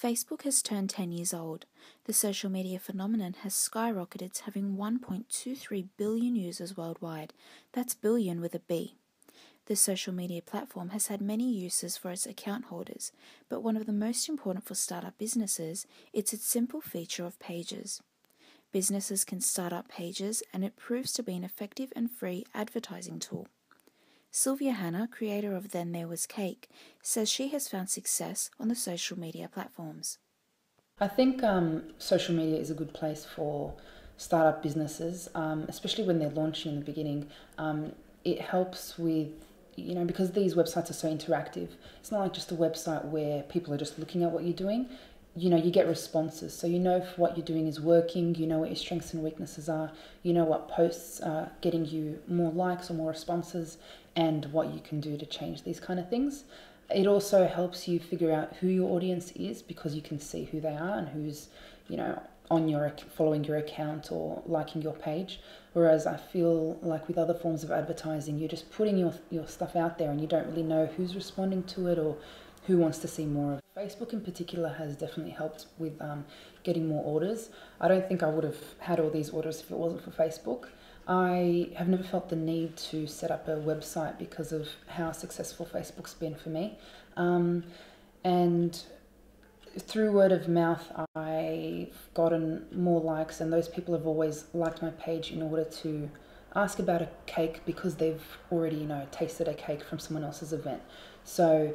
Facebook has turned 10 years old. The social media phenomenon has skyrocketed to having 1.23 billion users worldwide. That's billion with a B. The social media platform has had many uses for its account holders, but one of the most important for startup businesses is its simple feature of pages. Businesses can start up pages, and it proves to be an effective and free advertising tool. Sylvia Hanna, creator of Then There Was Cake, says she has found success on the social media platforms. I think social media is a good place for startup businesses, especially when they're launching in the beginning. It helps with, because these websites are so interactive. It's not like just a website where people are just looking at what you're doing. You get responses. So you know if what you're doing is working, you know what your strengths and weaknesses are, you know what posts are getting you more likes or more responses, and what you can do to change these kind of things. It also helps you figure out who your audience is, because you can see who they are and who's, following your account or liking your page. Whereas I feel like with other forms of advertising, you're just putting your stuff out there and you don't really know who's responding to it or who wants to see more of it. Facebook in particular has definitely helped with getting more orders. I don't think I would have had all these orders if it wasn't for Facebook. I have never felt the need to set up a website because of how successful Facebook's been for me. And through word of mouth, I've gotten more likes, and those people have always liked my page in order to ask about a cake because they've already, tasted a cake from someone else's event. So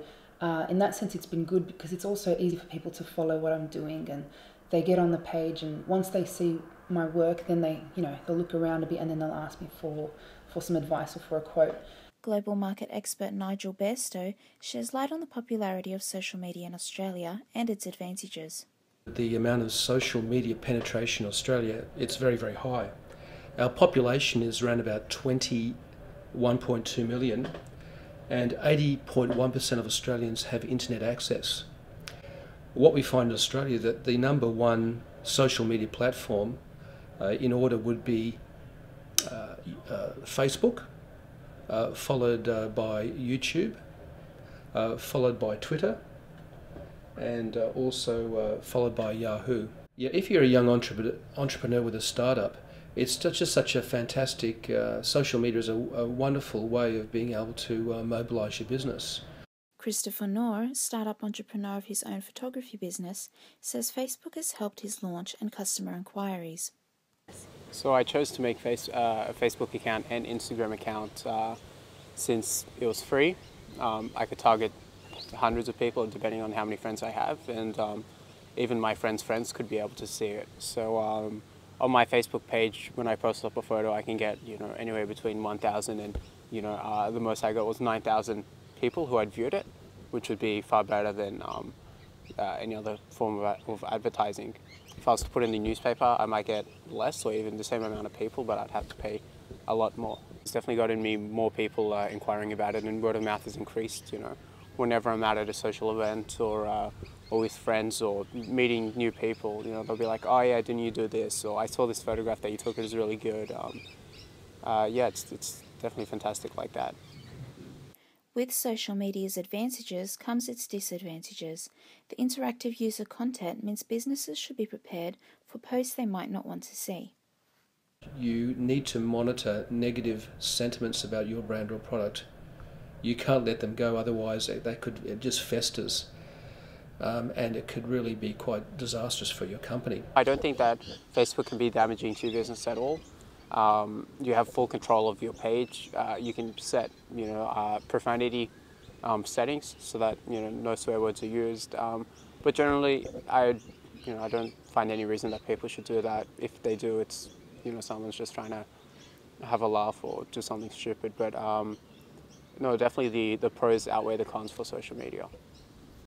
in that sense, it's been good because it's also easy for people to follow what I'm doing, and they get on the page, and once they see my work, then they'll look around a bit, and then they'll ask me for some advice or for a quote. Global market expert Nigel Bairstow sheds light on the popularity of social media in Australia and its advantages. The amount of social media penetration in Australia, it's very, very high. Our population is around about 21.2 million, and 80.1% of Australians have internet access. What we find in Australia that the number one social media platform in order would be Facebook, followed by YouTube, followed by Twitter, and also followed by Yahoo. Yeah, if you're a young entrepreneur with a startup, it's just such a fantastic, social media is a wonderful way of being able to mobilise your business. Christopher Noor, startup entrepreneur of his own photography business, says Facebook has helped his launch and customer inquiries. So I chose to make a Facebook account and Instagram account since it was free. I could target hundreds of people depending on how many friends I have, and even my friends' friends could be able to see it. So on my Facebook page, when I post up a photo, I can get anywhere between 1,000 and the most I got was 9,000 people who had viewed it, which would be far better than any other form of advertising. If I was to put in the newspaper, I might get less or even the same amount of people, but I'd have to pay a lot more. It's definitely gotten me more people inquiring about it, and word of mouth has increased. Whenever I'm out at a social event or with friends or meeting new people, they'll be like, "Oh yeah, didn't you do this?" Or "I saw this photograph that you took, it was really good." Yeah, it's definitely fantastic like that. With social media's advantages comes its disadvantages. The interactive user content means businesses should be prepared for posts they might not want to see. You need to monitor negative sentiments about your brand or product. You can't let them go, otherwise it just festers, and it could really be quite disastrous for your company. I don't think that Facebook can be damaging to your business at all. You have full control of your page. You can set, profanity settings so that no swear words are used. But generally, I don't find any reason that people should do that. If they do, it's someone's just trying to have a laugh or do something stupid. But no, definitely the pros outweigh the cons for social media.